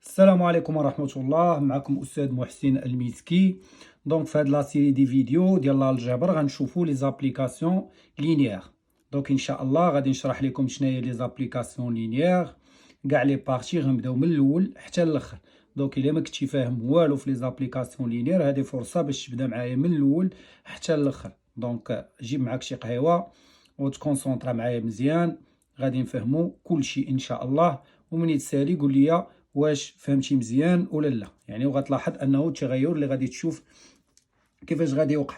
السلام عليكم ورحمة الله. معكم أستاذ محسن الميسكي. دونك في هاد لا سيري دي فيديو ديال الجبر غنشوفو لي زابليكاسيون لينيير. دونك ان شاء الله غادي نشرح لكم شناهي لي زابليكاسيون لينيير، كاع لي بارتي غنبداو من الاول حتى الاخر. دونك الا ما كنتي فاهم والو في لي زابليكاسيون لينيير هذه فرصه باش تبدا معايا من الاول حتى الاخر. دونك جيب معاك شي قهيوه وتكونسونطرا معايا مزيان، غادي نفهمو كلشي ان شاء الله. ومن يتسالي قول لي واش فهمتي مزيان ولا لا، يعني وغتلاحظ انه التغير اللي غادي تشوف كيفاش غادي يوقع.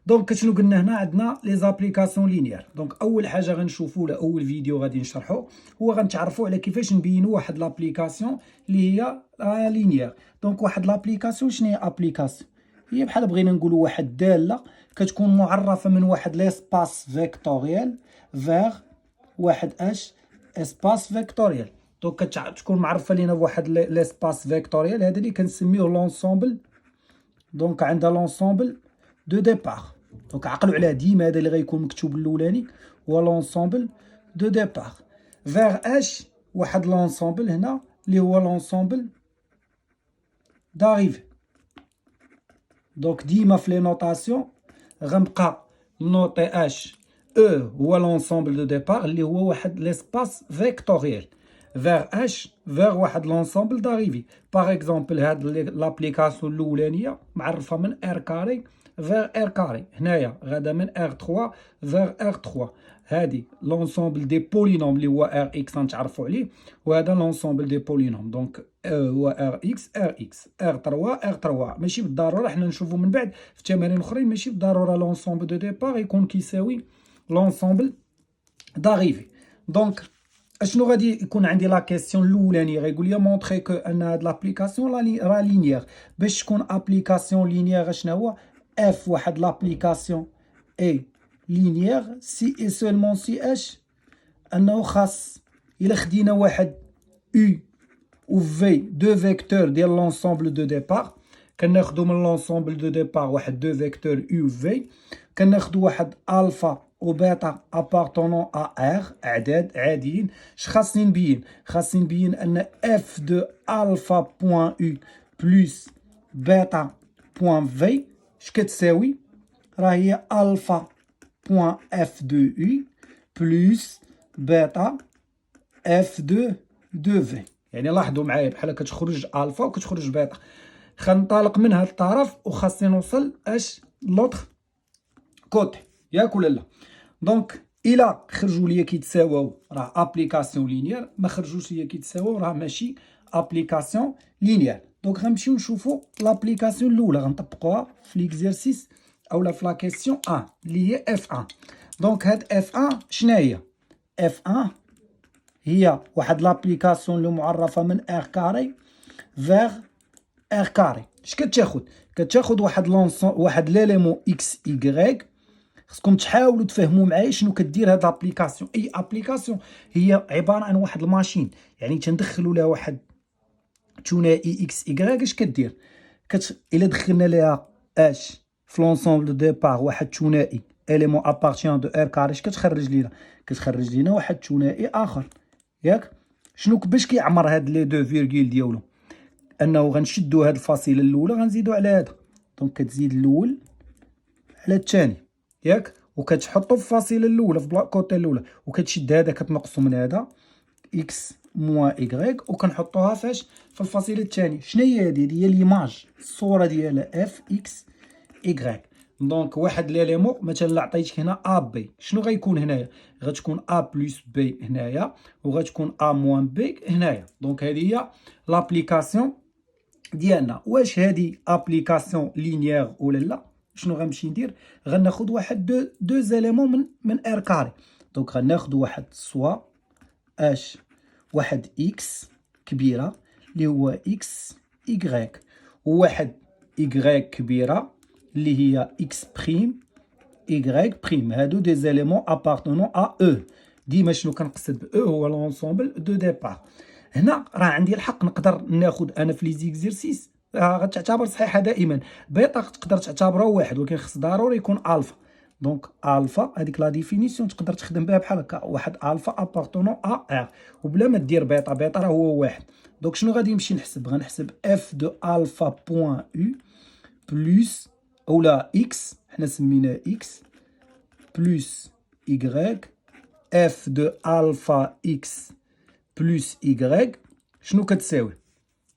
دونك شنو قلنا هنا؟ عندنا لي زابليكاسيون لينيير. دونك اول حاجه غنشوفوا ولا اول فيديو غادي نشرحوا هو غنتعرفوا على كيفاش نبينوا واحد لابليكاسيون اللي هي لينيير. دونك واحد لابليكاسيون شنو هي ابليكاسيون؟ هي بحال بغينا نقولوا واحد داله كتكون معرفه من واحد ليسباس فيكتوريال فيغ واحد اسباس فيكتوريال. دونك كتكون معرفه لينا بواحد ليسباس فيكتوريال، هذا اللي كنسميوه لونسومبل. دونك عندها لونسومبل دو ديبار. دونك عقلوا على ديما هذا اللي غيكون مكتوب الاولاني هو لونسومبل دو ديبار فيغ اش واحد لونسومبل هنا اللي هو لونسومبل داريفي. دونك ديما في لي نوطاسيون غنبقى نوطي اش او هو لونسومبل دو ديبار اللي هو واحد ليسباس فيكتوريال فيغ اش فيغ واحد لونسومبل داريفي. باغ اكزومبل هاد لابليكاسيون الاولانيه معرفه من ار كاري فيغ ار كاري، هنايا غادا من ار 3 فيغ ار 3. هادي لونسومبل دي بولينوم اللي هو ار اكس غنتعرفوا عليه، وهذا لونسومبل دي بولينوم. دونك هو ار اكس ار اكس ار 3 ار 3. ماشي بالضروره، حنا نشوفوا من بعد في تمارين اخرين ماشي بالضروره لونسومبل دو ديبار يكون كيساوي لونسومبل داريفي. دونك اشنو غادي يكون عندي لا كيسيون الاولانيه؟ غيقول لي مونطري كو ان هاد لابليكاسيون راه لينيير. باش تكون ابليكاسيون لينيير شنو هو؟ اف واحد لابليكاسيون اي لينيير سي اي سولمون سي اش انه خاص الا خدينا واحد او و في دو فيكتور ديال لونسومبل دو ديبار، كناخدو من لونسومبل دو ديبار واحد دو فيكتور او في، كناخدو واحد الفا و بيتا ابارتونون ا ار اعداد عاديين. اش خاصني نبين؟ خاصني نبين ان اف دو الفا بوان او بلس بيتا بوان في اش كتساوي؟ راه هي الفا بوان اف دو او بلس بيتا اف دو في. يعني لاحظوا معايا بحال كتخرج الفا وكتخرج بيتا، خنطلق من هاد الطرف وخاصني نوصل اش لوطخ كوتي، ياك ولا لا؟ دونك الا خرجوا ليا كيتساواو راه ابليكاسيون لينيير، ما خرجوش ليا كيتساواو راه ماشي ابليكاسيون لينيير. دونك غنمشيو نشوفوا لابليكاسيون الاولى غنطبقوها في ليكزيرسيس اولا في لا كيسيون 1 اللي هي اف 1. دونك هاد اف 1 شناهي؟ اف 1 هي واحد لابليكاسيون اللي معرفه من ار كاري فيغ ار كاري. اش كتاخد؟ كتاخد واحد ليليمون اكس ايغريك. خصكم تحاولوا تفهموا معايا شنو كدير هاد لابليكاسيون. اي ابليكاسيون هي عباره عن واحد الماشين، يعني تندخلوا لها واحد ثنائي اكس ايغريك. اش كدير؟ الا دخلنا لها اش في لونسومبل دو ديبار واحد ثنائي اليمون ابارتيان دو ار كاري، اش كتخرج لينا؟ كتخرج لينا واحد ثنائي اخر، ياك؟ شنو باش كيعمر هاد لي دو فيرغول ديالو؟ انه غنشدو هاد الفاصله الاولى غنزيدو على هذا. دونك كتزيد الاول على الثاني، ياك؟ وكتحطو في الفاصله الاولى في الكوتي الاولى، وكتشد هذا كتنقصو من هذا اكس موان ايغريك وكنحطوها فاش؟ في الفاصله الثانيه. شنو هي هذه؟ هي ليماج الصوره ديالها اف اكس ايغريك. دونك واحد ليليمون مثلا عطيتك هنا ا بي، شنو غيكون هنايا؟ غتكون ا بلس بي هنايا وغتكون ا موان بي هنايا. دونك هذه هي لابليكاسيون ديالنا. واش هذه ابليكاسيون لينيير ولا لا؟ شنو غنمشي ندير؟ غناخذ واحد دو زيليمون من ار كاري. دونك غناخذ واحد سوا اش واحد اكس كبيره اللي هو اكس ايغريك، وواحد ايغريك كبيره اللي هي اكس بريم ايغريك بريم. هادو دي زيليمون ابارتونون ا او. ديما شنو كنقصد ب او؟ هو لونسومبل دو ديبار. هنا راه عندي الحق نقدر ناخذ انا في لي زيكزيرسيس غتعتبر صحيحه دائما. بيتا تقدر تعتبره واحد، ولكن خص ضروري يكون الفا. دونك الفا هذيك لا ديفينيسيون تقدر تخدم بها بحال هكا، واحد الفا ابارتونون ا ار، وبلا ما دير بيتا. بيتا راه هو واحد. دونك شنو غادي نمشي نحسب؟ غنحسب اف دو الفا بوان يو بلس اولا اكس، حنا سميناه اكس، بلس يغريك اف دو الفا اكس بلس يغريك شنو كتساوي؟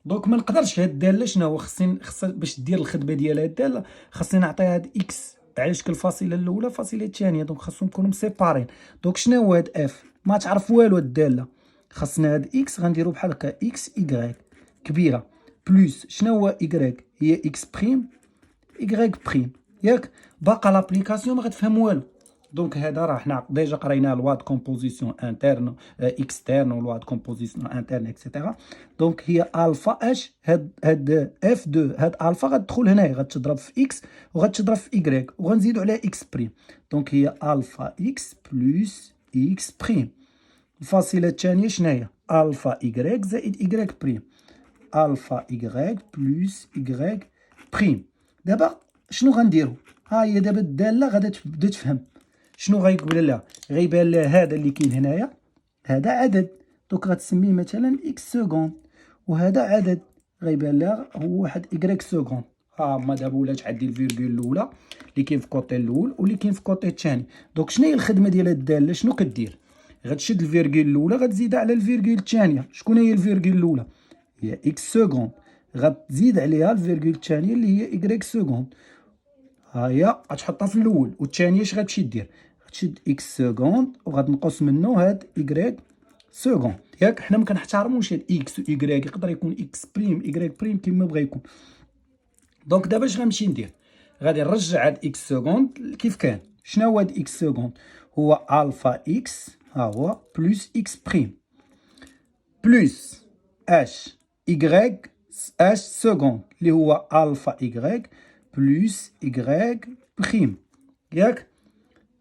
دونك ما نقدرش هاد الداله شنو هو خصني باش دير الخدمه ديال هاد الداله خصني نعطيها هاد اكس على شكل الفاصله الاولى الفاصله الثانيه، دونك خاصهم يكونوا مسيبارين. دونك شنو هو هاد اف؟ ما تعرف والو هاد الداله، خاصنا هاد اكس غنديرو بحال هكا اكس يغريك كبيره بلس شنو هو يغريك؟ هي اكس بريم يغريك بريم، ياك؟ باقا لابليكاسيون ما غتفهم والو. دونك هذا راه حنا ديجا قرينا لوا د كومبوزيسيون انترن اكسترن ولوا د كومبوزيسيون انترن اكسيتيرا. دونك هي الفا اش، هاد اف دو هاد الفا غتدخل هنايا غتضرب في اكس وغتضرب في يغريك وغنزيدو عليها اكس بريم. دونك هي الفا اكس بلس اكس بريم. الفاصله الثانيه شناهي؟ الفا يغريك زائد يغريك بريم، الفا يغريك بلس يغريك بريم. دابا شنو غنديرو؟ ها هي دابا الداله غادا تبدا تفهم شنو غيقول لها. غيبان لها هذا اللي كاين هنايا هذا عدد، دوك غتسميه مثلا اكس سكوند، وهذا عدد غيبان لها هو واحد يكريك سكوند. ها ما دابا ولات عندي الفيرغول الاولى اللي كاين في الكوطي الاول واللي كاين في الكوطي الثاني. دونك شنو هي الخدمه ديال هاد الداله؟ شنو كدير؟ غتشد الفيرغول الاولى غتزيدها على الفيرغول الثانيه. شكون هي الفيرغول الاولى؟ هي اكس سكوند، غتزيد عليها الفيرغول الثانيه اللي هي يكريك سكوند. ها هي غتحطها في الاول، والثانيه اش غتمشي دير؟ غتشد اكس سكوند وغتنقص منه هاد يكريك سكوند، ياك؟ حنا ما كنحترموش هاد اكس و يكريك، يقدر يكون اكس بريم يكريك بريم كيما بغا يكون. دونك دابا اش غنمشي ندير؟ غادي نرجع هاد اكس سكوند كيف كان. شنو هو هاد اكس سكوند؟ هو الفا اكس ها هو بلس اكس بريم بلس اش يكريك اش سكوند اللي هو الفا يكريك بلس يكريك بريم، ياك؟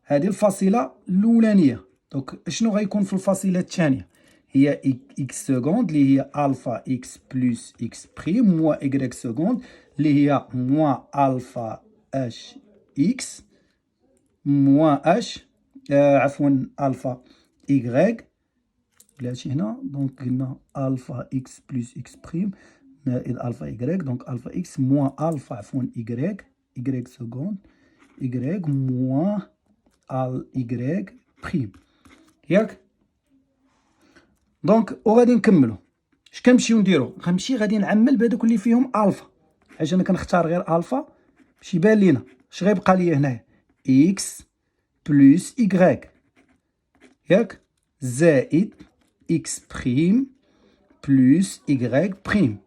هذه الفاصله الاولانيه. دونك شنو غيكون في الفاصله الثانيه؟ هي اكس سكوند اللي هي الفا اكس بلس اكس بريم موا يكريك سكوند اللي هي موا الفا اش اكس موا اش عفوا الفا يكريك بلاتي هنا. دونك قلنا الفا اكس بلس اكس بريم زائد الفا يكريك، دونك الفا اكس موا الفا عفوا يكريك سكوند يكريك موا يكريك بريم، ياك؟ دونك وغادي نكملو. اش كنمشيو نديرو؟ غادي نعمل بهذوك اللي فيهم الفا، حيت انا كنختار غير الفا باش يبان لينا. اش غيبقى ليا هنايا؟ اكس بلس يكريك، ياك؟ زائد اكس بريم بلس يكريك بريم.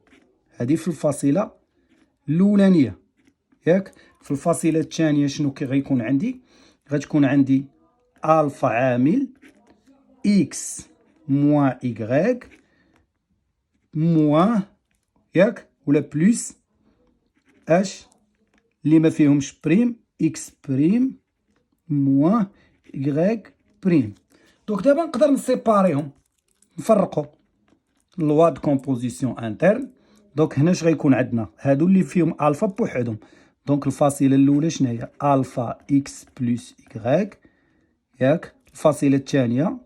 هذه في الفاصله الاولانيه، ياك؟ في الفاصله الثانيه شنو غيكون عندي؟ غتكون عندي الفا عامل اكس موا يكريك موا، ياك؟ ولا بلس اش اللي ما فيهمش بريم اكس بريم موا يكريك بريم. دونك دابا نقدر نسيباريهم نفرقو لوا د كومبوزيسيون انترن. دونك هنا اش غيكون عندنا؟ هادو اللي فيهم الفا بوحدهم. دونك الفاصله الاولى شناهي؟ الفا اكس بلس يكريك، ياك؟ الفاصله الثانيه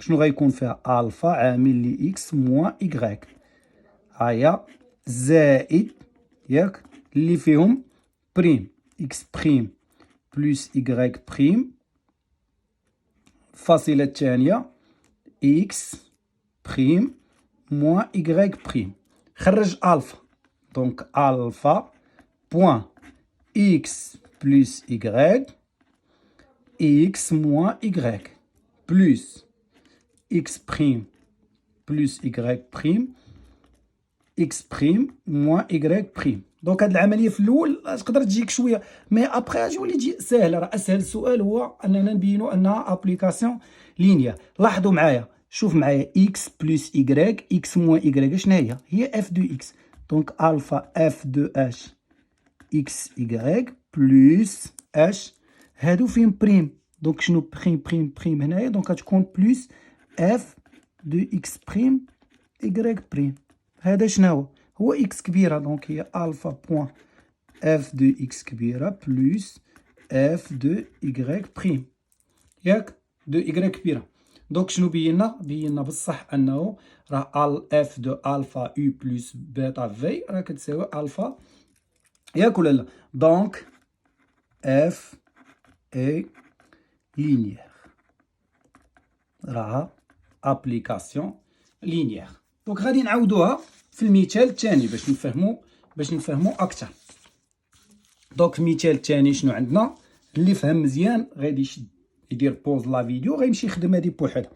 شنو غيكون فيها؟ الفا عامل لي اكس موا يكريك، هيا زائد، ياك؟ اللي فيهم بريم اكس بريم بلس يكريك بريم. الفاصله الثانيه اكس بريم موا يكريك بريم. خرج الفا، دونك الفا بوان اكس بلس يكريك اكس موا يكريك بلس اكس بريم بلس يكريك بريم اكس بريم موا يكريك بريم. دونك هاد العمليه في الاول تقدر تجيك شويه، مي ابخي غادي تولي تجي ساهله. راه اسهل سؤال هو اننا نبينو انها ابليكاسيون لينيير. لاحظوا معايا، شوف معايا اكس بلس يكريك اكس موا يكريك شنو هي اف دو اكس. دونك الفا اف دو اش اكس يكريك بلس اش هادو فين بريم، دونك شنو بريم بريم بريم هنايا؟ دونك غتكون بلس اف دو اكس بريم يكريك بريم. هذا شنو هو اكس كبيره، دونك هي الفا بوان اف دو اكس كبيره بلس اف دو يكريك بريم، ياك؟ دو يكريك كبيره. دونك شنو بينا بصح انه راه اف دو الفا يو بلس بيتا في راه كتساوي الفا، ياك ولا لا؟ دونك اف اي لينيير، راها ابليكاسيون لينيير. دونك غادي نعاودوها في المثال الثاني باش نفهموا اكثر. دونك المثال الثاني شنو عندنا؟ اللي فهم مزيان غادي يشد يدير بوز لا فيديو غيمشي يخدم هادي بوحدها.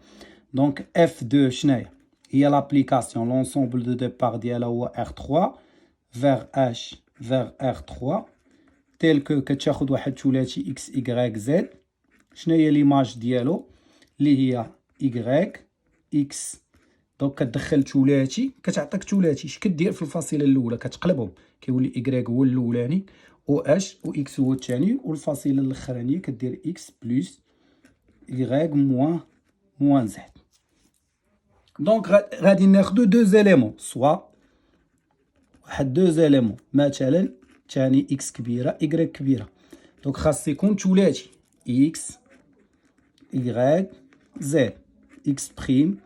دونك اف 2 شناهي؟ هي لابليكاسيون لونسومبل دو ديبار ديالها هو ار 3 فيغ اش فيغ ار 3 تيل كو كتاخد واحد ثلاثي اكس ايكغيك زد. شناهي ليماج ديالو؟ اللي هي ايكغيك اكس. دونك كتدخل ثلاثي كتعطيك ثلاثي. اش كدير في الفاصله الاولى؟ كتقلبهم كيولي ايكغيك هو الاولاني و اش و اكس هو الثاني، والفاصله الاخرانيه كدير اكس بلس y موان زد. دونك غادي ناخدو دو زيليمون، سوا واحد دو زيليمون مثلا ثاني اكس كبيره ايكغيك كبيره. دونك خاص يكون ثلاثي اكس y زد اكس بريم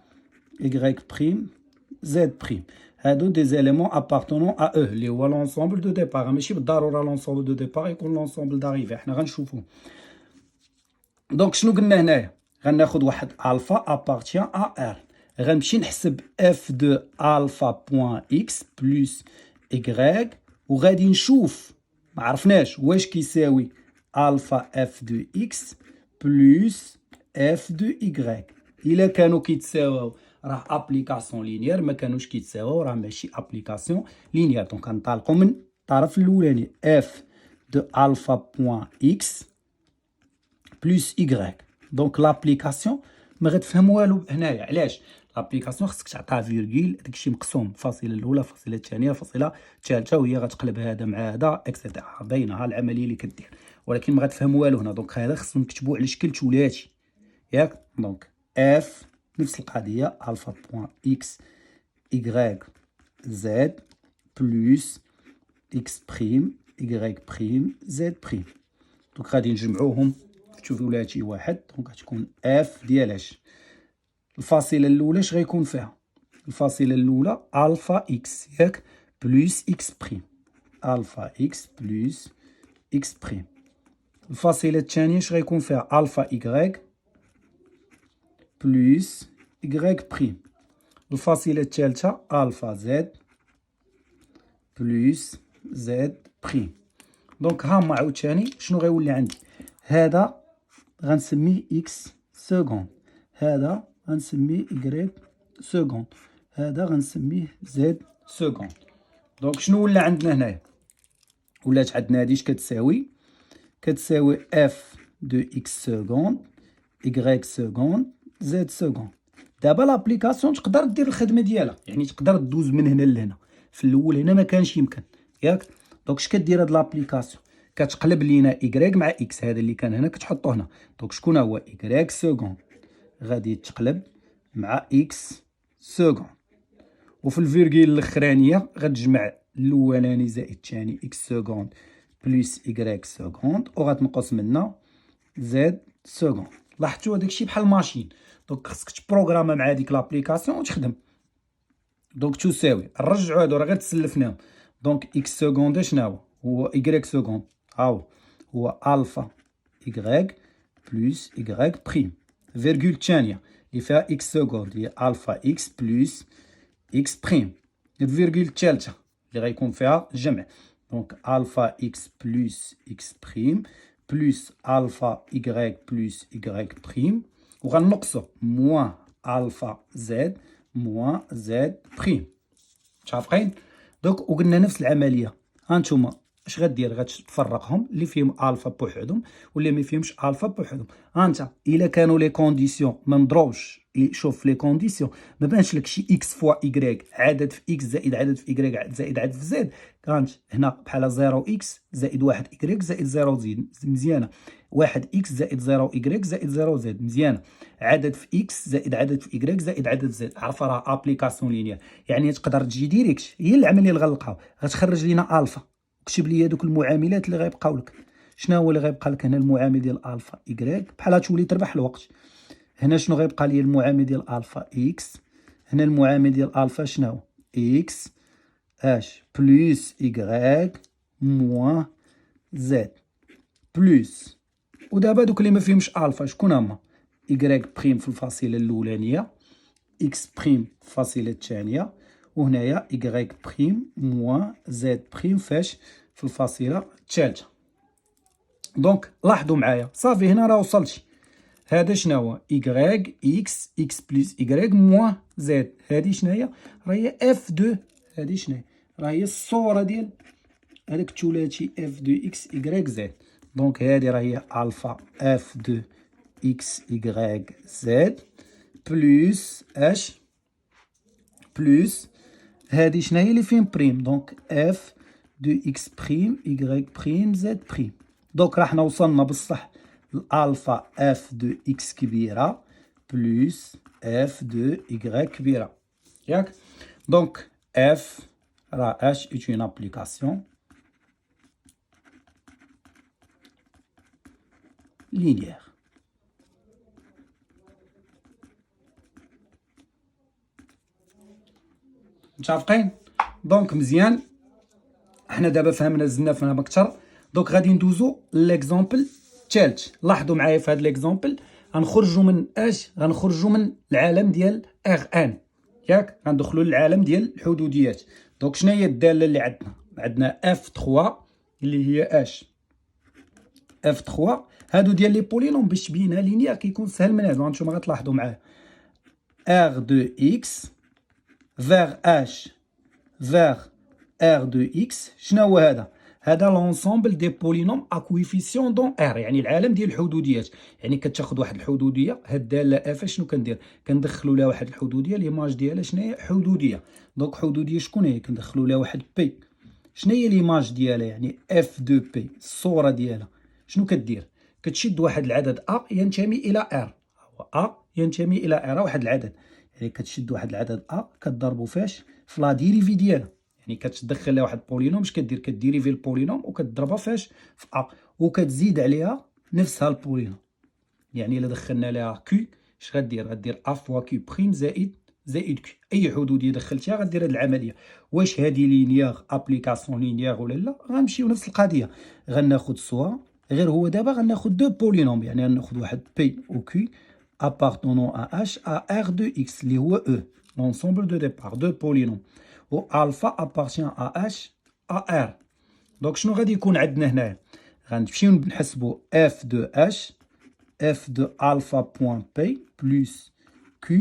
y بريم زد بريم. هادو دي زيليمون ابارتونون ا او اللي هو لونسومبل دو ديبار. ماشي بالضروره لونسومبل دو ديبار يكون لونسومبل داريفي، حنا غنشوفو. دونك شنو قلنا هنايا؟ غناخد واحد الفا ابارتيان ا ار. غنمشي نحسب اف دو الفا بوان اكس بلس ايكغيك وغادي نشوف ما عرفناش واش كيساوي الفا اف دو اكس بلس اف دو ايكغيك. الا كانوا كيتساواو راه ابليكاسيون لينيير، ما كانوش كيتساواو راه ماشي ابليكاسيون لينيير. دونك غنطلقوا من الطرف الاولاني اف دو الفا بوان اكس بلس ايكغيك. دونك لابليكاسيون ما غتفهم والو هنايا. علاش؟ لابليكاسيون خصك تعطيها فيرغول، داكشي مقسوم الفاصله الاولى الفاصله الثانيه الفاصله الثالثه، وهي غتقلب هذا مع هذا اكسيتيرا. باينه العمليه اللي كدير، ولكن ما غتفهم والو هنا. دونك هذا خصنا نكتبوه على شكل ثلاثي، ياك؟ دونك اف نفس القضيه الفا بوان اكس ايكغيك زد بلس اكس بريم ايكغيك بريم زد بريم. دونك غادي نجمعوهم في ثلاثي واحد. دونك غتكون اف ديال اش؟ الفاصله الاولى اش غيكون فيها؟ الفاصله الاولى الفا اكس، ياك؟ بلس اكس بريم، الفا اكس بلس اكس بريم. الفاصله الثانيه اش غيكون فيها؟ الفا ايكغيك بلس ايكغيك بريم. الفاصله الثالثه الفا زد بلس زد بريم. دونك ها هما عاوتاني شنو غيولي عندي؟ هذا غنسميه اكس سكوند، هذا غنسميه إيكغيك سكوند، هذا غنسميه زد سكوند. دونك شنو ولا عندنا هنايا؟ ولات عندنا هادي اش كتساوي اف دو اكس سكوند إيكغيك سكوند زد سكوند. دابا لابليكاسيون تقدر دير الخدمه ديالها، يعني تقدر دوز من هنا لهنا. في الاول هنا ما كانش يمكن، ياك؟ دونك اش كدير هاد لابليكاسيون؟ كتقلب لينا إيكغيك مع اكس، هذا اللي كان هنا كتحطو هنا. دونك شكون هو إيكغيك سكوند غادي تقلب مع اكس سكوند، وفي الفيرغيل الاخرانيه غتجمع الاولاني زائد الثاني اكس سكوند بلس ايكغيك سكوند وغتنقص منا زد سكوند. لاحظتوا داكشي بحال ماشين. دونك خصك تبروغراما مع هذيك لابليكاسيون وتخدم. دونك تساوي نرجعوا هادو راه غير تسلفناهم. دونك اكس سكوند شنو هو؟ ايكغيك سكوند هو الفا ايكغيك بلس ايكغيك بريم. فيرغول الثانيه اللي فيها اكس سكوند هي الفا اكس بلس اكس بريم. الفيرغول الثالثه اللي غيكون فيها جمع. دونك الفا اكس بلس اكس بريم بلس الفا ايكغيك بلس ايكغيك بريم، وغنقصو موان الفا زد موان زد بريم. متفقين؟ دونك وقلنا نفس العمليه. هانتوما اش غدير؟ غتفرقهم اللي فيهم الفا بوحدهم واللي ما فيهمش الفا بوحدهم. انت الا كانوا لي كونديسيون ما مضروبش، شوف لي كونديسيون ما بانش لك شي اكس فوا ايكغيك، عدد في اكس زائد عدد في ايكغيك زائد عدد في زد. كانت هنا بحال 0 اكس زائد 1 ايكغيك زائد 0 زد، مزيانه. 1 اكس زائد 0 ايكغيك زائد 0 زد، مزيانه. عدد في اكس زائد عدد في ايكغيك زائد عدد في زد، عرف راه ابليكاسيون لينيير. يعني تقدر تجي ديريكت، هي العمليه اللي غنلقاو غتخرج لينا الفا. كتب لي دوك المعاملات اللي غيبقاو لك. شنو هو اللي غيبقى لك هنا؟ المعامل ديال الفا ايكغيك بحال تولي تربح الوقت. هنا شنو غيبقى لي؟ المعامل ديال الفا اكس. هنا المعامل ديال الفا شنو؟ اكس اش بلس ايكغيك موان زد بلس. ودابا دوك اللي ما فيهمش الفا شكون هما؟ ايكغيك بريم في الفاصله الاولانيه، اكس بريم في الفاصله الثانيه، وهنايا ايكغيك بريم موان زد بريم فاش؟ في الفاصله الثالثه. دونك لاحظوا معايا صافي هنا راه وصلتي. هذا شنو هو؟ ايكغيك اكس اكس بلس ايكغيك موان زد. هذه شنو هي؟ راه هي اف دو. هذه شنو هي؟ راه هي الصوره ديال هذاك الثلاثي اف دو اكس ايكغيك زد. دونك هذه راه هي الفا اف دو اكس ايكغيك زد بلس اش بلس هذه شنو هي اللي فين بريم؟ دونك اف دو اكس بريم ايكغيك بريم زد بريم. دونك راه حنا وصلنا بصح الالفا اف دو اكس كبيره بلس اف دو ايكغيك كبيره، ياك؟ دونك اف راه اش est une application linéaire. متفقين؟ دونك مزيان، حنا دابا فهمنا زدنا فهم اكثر. دونك غادي ندوزو ليكزامبل الثالث. لاحظوا معايا في هذا ليكزامبل غنخرجوا من اش؟ غنخرجوا من العالم ديال ار ان، ياك؟ غندخلوا للعالم ديال الحدوديات. دونك شنو هي الداله اللي عندنا؟ عندنا اف 3 اللي هي اش؟ اف 3 هادو ديال لي بولينوم باش تبينها لينيير كيكون سهل من هادو. هانتوما غتلاحظوا معايا ار دو اكس فيغ اش فيغ ار دو اكس. شنو هو هذا؟ هذا لونسومبل دي بولينوم ا كويفيسيون دون ار، يعني العالم ديال الحدوديات. يعني كتاخذ واحد الحدوديه، هاد الداله اف شنو كندير؟ كندخلوا لها واحد الحدوديه، ليماج ديالها شنو هي؟ حدوديه. دونك حدوديه شكون هي؟ كندخلوا لها واحد بي. شنو هي ليماج ديالها؟ يعني اف دو بي الصوره ديالها شنو كدير؟ كتشد واحد العدد ا ينتمي الى ار، هو ا ينتمي الى ار واحد العدد. يعني كتشد واحد العدد ا كتضربو فاش؟ في لا ديريفي ديالها. يعني كتدخل لها واحد البولينوم، اش كدير؟ كديريفي البولينوم وكتضربها فاش؟ في ا، وكتزيد عليها نفسها البولينوم. يعني الا دخلنا لها كيو اش غدير؟ غدير ا فوا كيو بريم زائد كيو. اي حدوديه دخلتيها غدير هاد العمليه. واش هادي لينيير ابليكاسيون لينيير ولا لا؟ غنمشيو نفس القضيه، غناخد سوا غير هو دابا غناخد دو بولينوم، يعني غناخد واحد بي و كيو appartenant à H à R de X اللي هو E l'ensemble de départ de polynômes و alpha appartient à H à R. دونك شنو غادي يكون عندنا هنايا؟ غنمشيو نحسبوا F de H F de alpha point P plus Q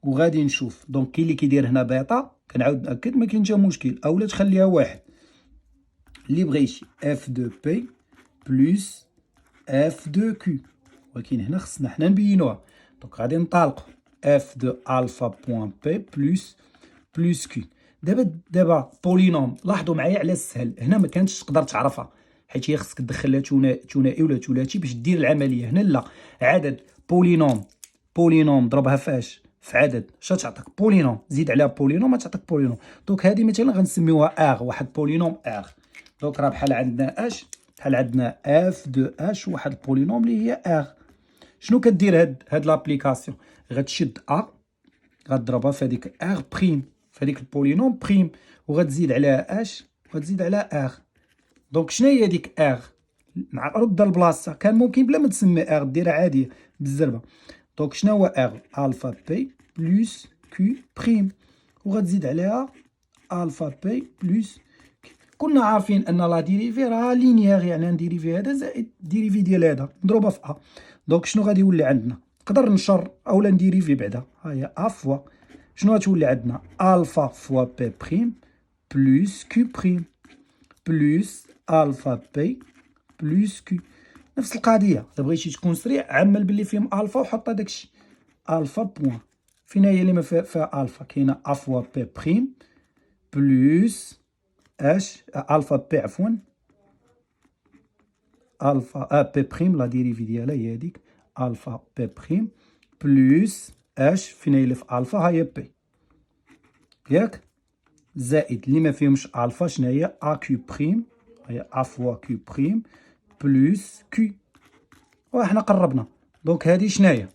وغادي نشوف. دونك كاين اللي كيدير هنا بيتا، كنعاود ناكد ما كاين حتى مشكل، اولا تخليها واحد اللي بغيتي F de P plus F de Q. ولكن هنا خصنا حنا نبينوها. دونك غادي نطالقوا اف دو الفا بوان بي بلس كي. دابا بولينوم، لاحظوا معايا على السهل هنا ما كانتش تقدر تعرفها، حيت هي خصك تدخل لها ثنائي ولا ثلاثي باش دير العمليه. هنا لا، عدد بولينوم ضربها فاش؟ في عدد. اش تعطيك؟ بولينوم زيد عليها بولينوم ما تعطيك بولينوم. دونك هذه مثلا غنسميوها ار، واحد بولينوم ار. دونك راه بحال عندنا اش؟ بحال عندنا اف دو اش واحد البولينوم اللي هي ار. شنو كدير هاد لابليكاسيون؟ غتشد ا غتضربها في هذيك ار بريم، في هذيك البولينوم بريم، وغتزيد عليها اش وغتزيد عليها ار. دونك شنو هي ديك ار؟ مع رد البلاصه كان ممكن بلا ما تسمي ار ديرها عاديه بالزربه. دونك شنو هو ار؟ الفا بي بلس كيو بريم، وغتزيد عليها الفا بي بلس. كنا عارفين ان لا ديريفي راه لينيير، يعني نديريفي هذا زائد ديريفي ديال هذا مضروبه في ا. دونك شنو غادي يولي عندنا؟ نقدر نشر اولا نديريفي بعدا، ها هي ا فوا شنو غتولي عندنا؟ الفا فوا بي بريم بلس كيو بريم بلس الفا بي بلس كيو. نفس القضيه، الا بغيتي تكون سريع عمل باللي فيهم الفا وحط هذاك الشيء الفا بوان. فين هي اللي ما فيها الفا؟ كاينه ا فوا بي بريم بلس اش الفا بي عفوا الفا بي بريم لا ديريفي ديالها هي هذيك الفا بي بريم بلس اش فين هي اللي في الفا؟ ها هي بي، ياك؟ زائد اللي ما فيهمش الفا شنو هي؟ ا كيو بريم، هي ا فوا كيو بريم بلس كيو. وحنا قربنا. دونك هذه شنو هي؟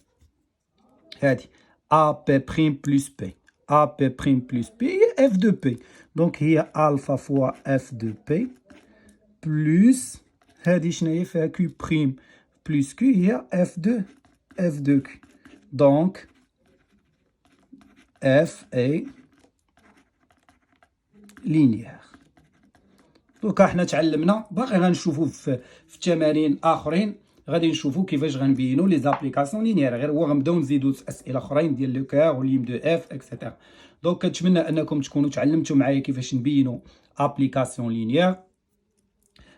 هادي A P prime plus P. A P prime plus P هي F de P. دونك هي ألفا فوا F de P بلس هادي شنو هي فيها Q prime plus Q هي F de Q. دونك F est linéaire. دوكا حنا تعلمنا باقي غنشوفو في تمارين اخرين غادي نشوفو كيفاش غنبينو لي زابليكاسيون لينيير غير هو غنبداو نزيدو اسئله اخرين ديال لو كار وليم دو اف اكسيتيرا. دونك كنتمنى انكم تكونوا تعلمتوا معايا كيفاش نبينو ابليكاسيون لينيير.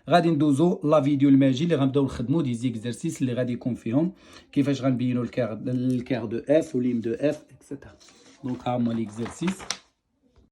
غادي ندوزو لا فيديو الماجي اللي غنبداو نخدمو دي زيكزارسيس اللي غادي يكون فيهم كيفاش غنبينو الكار دو اف وليم دو اف اكسيتيرا. دونك ها هما ليكزارسيس.